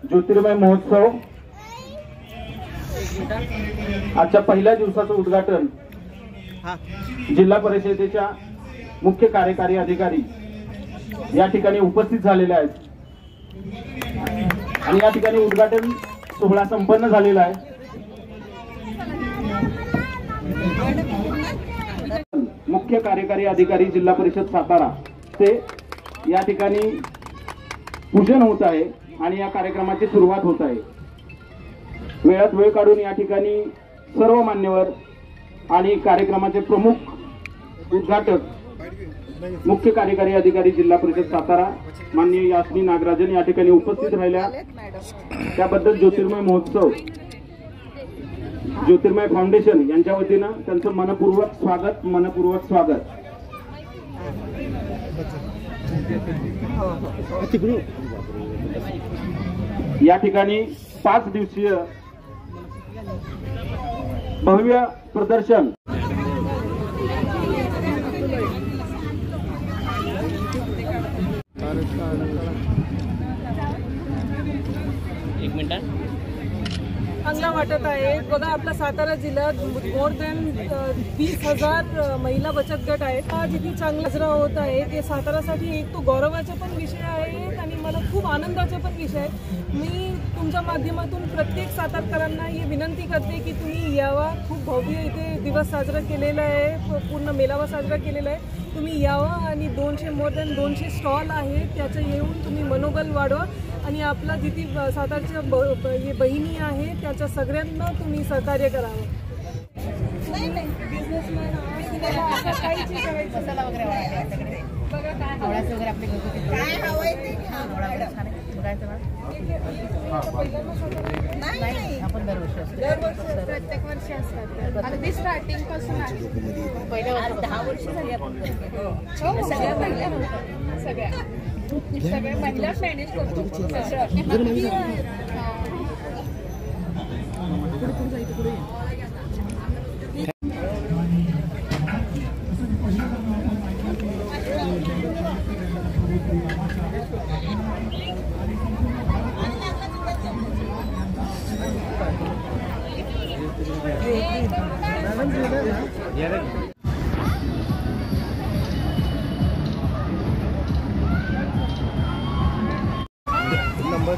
ज्योतिर्मय महोत्सव आजच्या पहिल्या दिवसाचं उद्घाटन जिल्हा परिषदेच्या मुख्य कार्यकारी अधिकारी या ठिकाणी उपस्थित झालेले आहेत आणि या ठिकाणी उद्घाटन सोहळा संपन्न झालेला आहे। मुख्य कार्यकारी अधिकारी जिल्हा परिषद सातारा ते या ठिकाणी पूजन होत आहे आणि या कार्यक्रमाची सुरुवात होत आहे। वेळात वेळ काढून या ठिकाणी सर्व मान्यवर आणि कार्यक्रमाचे प्रमुख उद्घाटक मुख्य कार्यकारी अधिकारी जिल्हा परिषद सातारा माननीय यास्मी नागराजन या ठिकाणी उपस्थित राहिल्या त्याबद्दल ज्योतिर्मय महोत्सव ज्योतिर्मय फाउंडेशन यांच्या वतीनं त्यांचं मनपूर्वक स्वागत। या ठिकाणी 5 दिवसीय भव्य प्रदर्शन चांगला वाटत आहे। बघा आपला सातारा जिल्ह्यात मोर दॅन 20,000 महिला बचत गट आहेत। आज इथे चांगला साजरा होत आहे ते सातारासाठी एक तो गौरवाचा पण विषय आहे आणि मला खूप आनंदाचा पण विषय आहे। मी तुमच्या माध्यमातून प्रत्येक सातारकरांना ही विनंती करते की तुम्ही यावा। खूप भव्य इथे दिवस साजरा केलेला आहे, पूर्ण मेळावा साजरा केलेला आहे। तुम्ही यावा आणि मोर दॅन 200 स्टॉल आहे त्याचं येऊन तुम्ही मनोबल वाढवा आणि आपला जिथे सातारच्या बहिणी आहे त्याच्या सगळ्यांना तुम्ही सहकार्य करावं। आपण प्रत्येक वर्षी असतात अगदी स्टार्टिंग पासून पहिल्या 10 वर्ष झाली आपण सगळ्या महिला मॅनेज करतो। नंबर